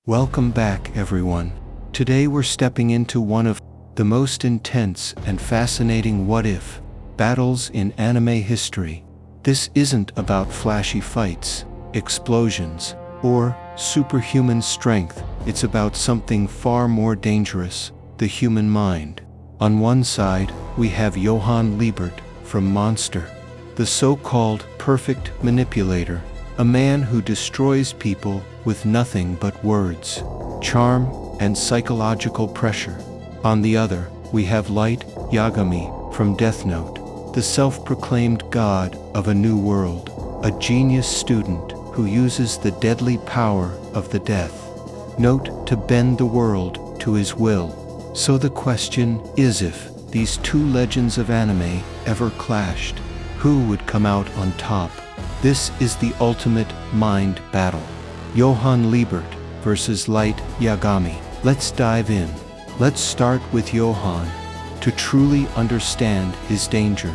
Welcome back, everyone. Today we're stepping into one of the most intense and fascinating what-if battles in anime history. This isn't about flashy fights, explosions, or superhuman strength. It's about something far more dangerous, the human mind. On one side, we have Johan Liebert from Monster, the so-called perfect manipulator, a man who destroys people with nothing but words, charm, and psychological pressure. On the other, we have Light Yagami from Death Note, the self-proclaimed god of a new world, a genius student who uses the deadly power of the Death Note to bend the world to his will. So the question is, if these two legends of anime ever clashed, who would come out on top? This is the ultimate mind battle. Johan Liebert versus Light Yagami. Let's dive in. Let's start with Johan. To truly understand his danger,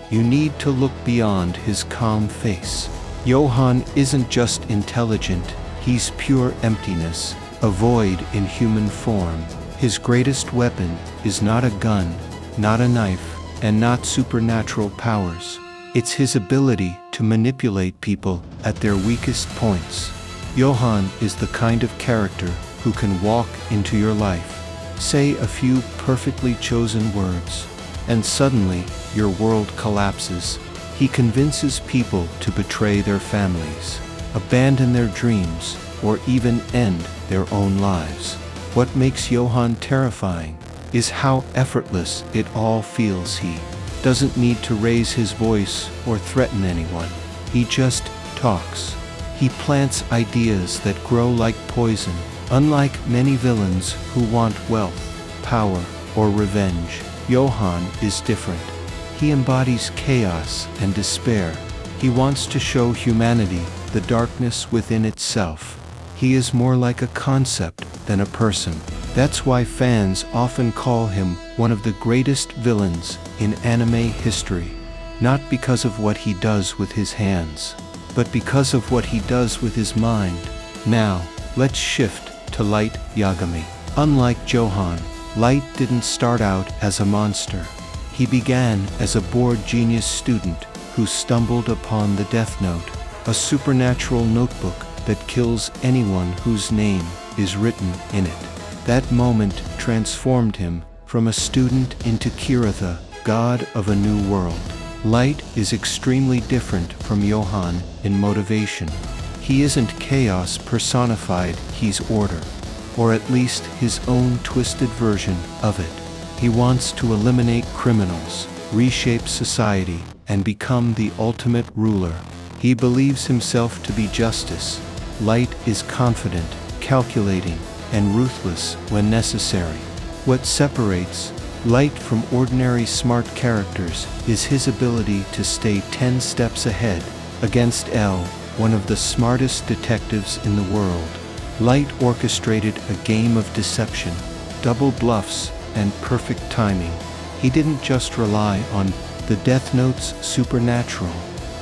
you need to look beyond his calm face. Johan isn't just intelligent, he's pure emptiness, a void in human form. His greatest weapon is not a gun, not a knife, and not supernatural powers. It's his ability to manipulate people at their weakest points. Johan is the kind of character who can walk into your life, say a few perfectly chosen words, and suddenly your world collapses. He convinces people to betray their families, abandon their dreams, or even end their own lives. What makes Johan terrifying is how effortless it all feels. He doesn't need to raise his voice or threaten anyone. He just talks. He plants ideas that grow like poison. Unlike many villains who want wealth, power, or revenge, Johan is different. He embodies chaos and despair. He wants to show humanity the darkness within itself. He is more like a concept than a person. That's why fans often call him one of the greatest villains in anime history. Not because of what he does with his hands, but because of what he does with his mind. Now, let's shift to Light Yagami. Unlike Johan, Light didn't start out as a monster. He began as a bored genius student who stumbled upon the Death Note, a supernatural notebook that kills anyone whose name is written in it. That moment transformed him from a student into Kira, god of a new world. Light is extremely different from Johan in motivation. He isn't chaos personified, he's order, or at least his own twisted version of it. He wants to eliminate criminals, reshape society, and become the ultimate ruler. He believes himself to be justice. Light is confident, calculating, and ruthless when necessary. What separates Light from ordinary smart characters is his ability to stay 10 steps ahead against L, one of the smartest detectives in the world. Light orchestrated a game of deception, double bluffs, and perfect timing. He didn't just rely on the Death Note's supernatural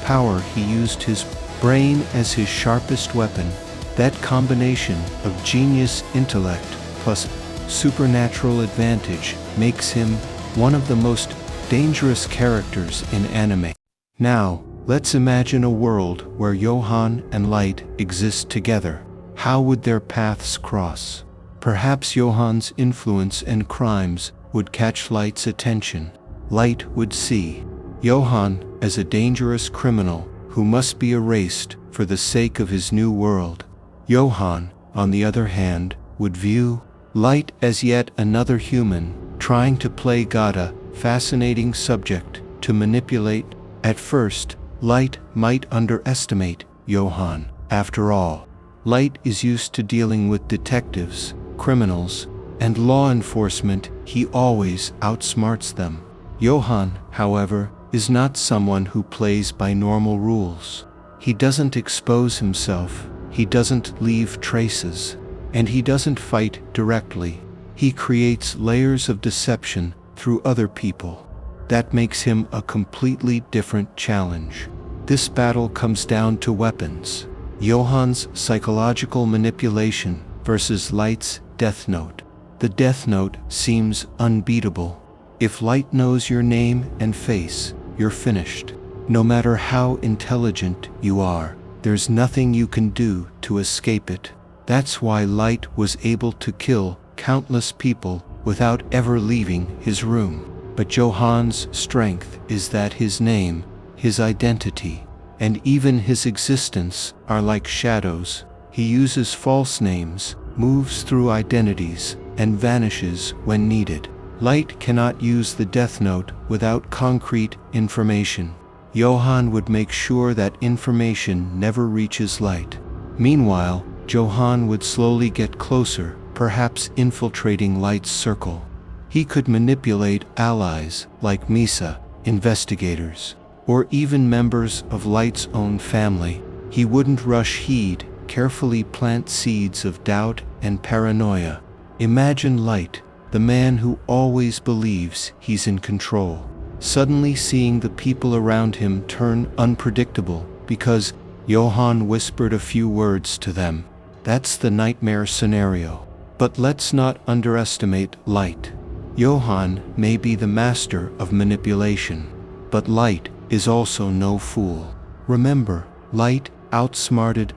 power, he used his brain as his sharpest weapon. That combination of genius intellect plus supernatural advantage makes him one of the most dangerous characters in anime. Now, let's imagine a world where Johan and Light exist together. How would their paths cross? Perhaps Johan's influence and crimes would catch Light's attention. Light would see Johan as a dangerous criminal who must be erased for the sake of his new world. Johan, on the other hand, would view Light as yet another human, trying to play God, a fascinating subject to manipulate. At first, Light might underestimate Johan. After all, Light is used to dealing with detectives, criminals, and law enforcement. He always outsmarts them. Johan, however, is not someone who plays by normal rules. He doesn't expose himself, he doesn't leave traces, and he doesn't fight directly. He creates layers of deception through other people. That makes him a completely different challenge. This battle comes down to weapons. Johan's psychological manipulation versus Light's Death Note. The Death Note seems unbeatable. If Light knows your name and face, you're finished. No matter how intelligent you are, there's nothing you can do to escape it. That's why Light was able to kill countless people without ever leaving his room. But Johan's strength is that his name, his identity, and even his existence are like shadows. He uses false names, moves through identities, and vanishes when needed. Light cannot use the Death Note without concrete information. Johan would make sure that information never reaches Light. Meanwhile, Johan would slowly get closer, perhaps infiltrating Light's circle. He could manipulate allies like Misa, investigators, or even members of Light's own family. He wouldn't rush, he'd carefully plant seeds of doubt and paranoia. Imagine Light, the man who always believes he's in control, suddenly seeing the people around him turn unpredictable because Johan whispered a few words to them. That's the nightmare scenario. But let's not underestimate Light. Johan may be the master of manipulation, but Light is also no fool. Remember, Light outsmarted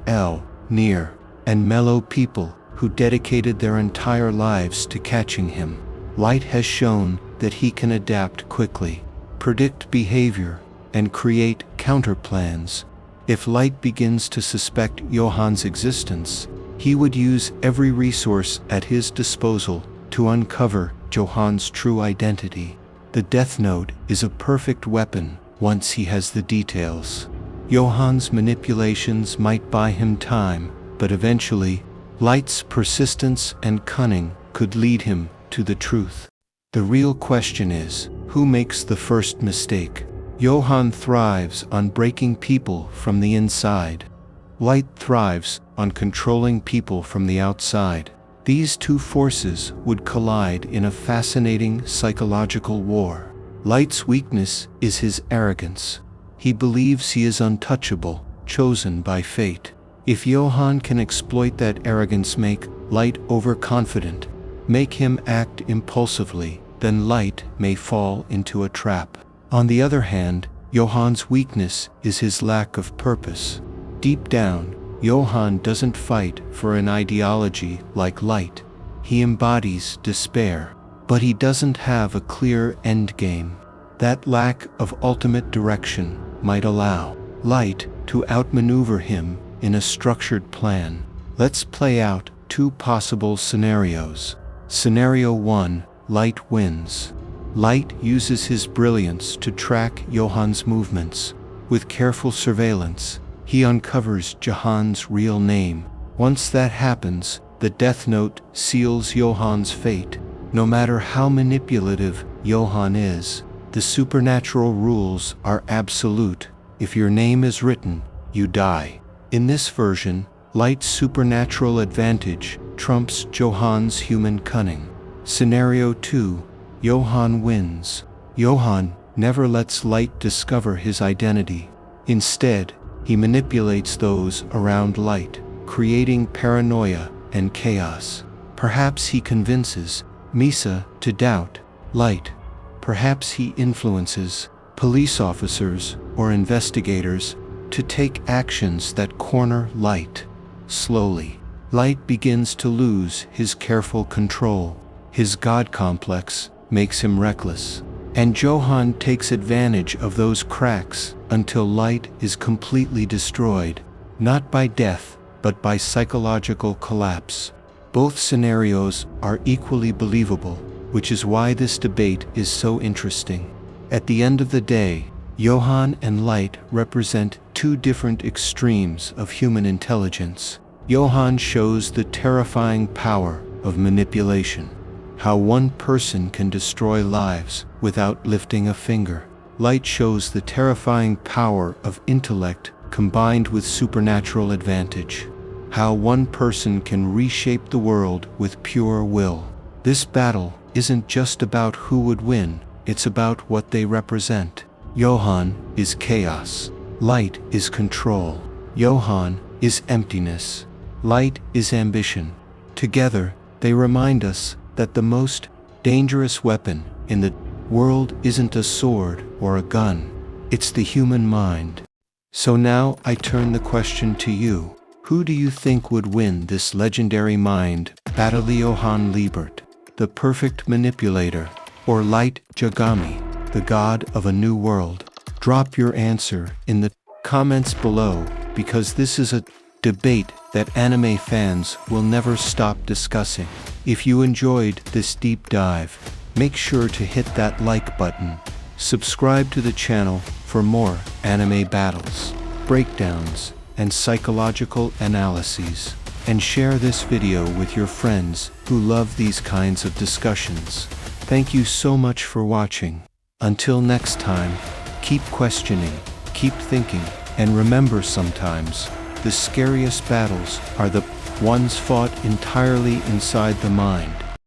Near and mellow people who dedicated their entire lives to catching him. Light has shown that he can adapt quickly, predict behavior, and create counterplans. If Light begins to suspect Johan's existence, he would use every resource at his disposal to uncover Johan's true identity. The Death Note is a perfect weapon once he has the details. Johan's manipulations might buy him time, but eventually, Light's persistence and cunning could lead him to the truth. The real question is, who makes the first mistake? Johan thrives on breaking people from the inside. Light thrives on controlling people from the outside. These two forces would collide in a fascinating psychological war. Light's weakness is his arrogance. He believes he is untouchable, chosen by fate. If Johan can exploit that arrogance, make Light overconfident, make him act impulsively, then Light may fall into a trap. On the other hand, Johan's weakness is his lack of purpose. Deep down, Johan doesn't fight for an ideology like Light. He embodies despair, but he doesn't have a clear endgame. That lack of ultimate direction might allow Light to outmaneuver him in a structured plan. Let's play out two possible scenarios. Scenario 1, Light wins. Light uses his brilliance to track Johan's movements. With careful surveillance, he uncovers Johan's real name. Once that happens, the Death Note seals Johan's fate. No matter how manipulative Johan is, the supernatural rules are absolute. If your name is written, you die. In this version, Light's supernatural advantage trumps Johan's human cunning. Scenario 2, Johan wins. Johan never lets Light discover his identity. Instead, he manipulates those around Light, creating paranoia and chaos. Perhaps he convinces Misa to doubt Light. Perhaps he influences police officers or investigators to take actions that corner Light. Slowly, Light begins to lose his careful control. His God complex makes him reckless, and Johan takes advantage of those cracks until Light is completely destroyed, not by death, but by psychological collapse. Both scenarios are equally believable, which is why this debate is so interesting. At the end of the day, Johan and Light represent two different extremes of human intelligence. Johan shows the terrifying power of manipulation, how one person can destroy lives without lifting a finger. Light shows the terrifying power of intellect combined with supernatural advantage, how one person can reshape the world with pure will. This battle isn't just about who would win, it's about what they represent. Johan is chaos. Light is control. Johan is emptiness. Light is ambition. Together, they remind us that the most dangerous weapon in the world isn't a sword or a gun. It's the human mind. So now I turn the question to you. Who do you think would win this legendary mind battle? Johan Liebert, the perfect manipulator, or Light Yagami, the god of a new world? Drop your answer in the comments below, because this is a debate that anime fans will never stop discussing. If you enjoyed this deep dive, make sure to hit that like button. Subscribe to the channel for more anime battles, breakdowns, and psychological analyses. And share this video with your friends who love these kinds of discussions. Thank you so much for watching. Until next time, keep questioning, keep thinking, and remember, sometimes the scariest battles are the ones fought entirely inside the mind.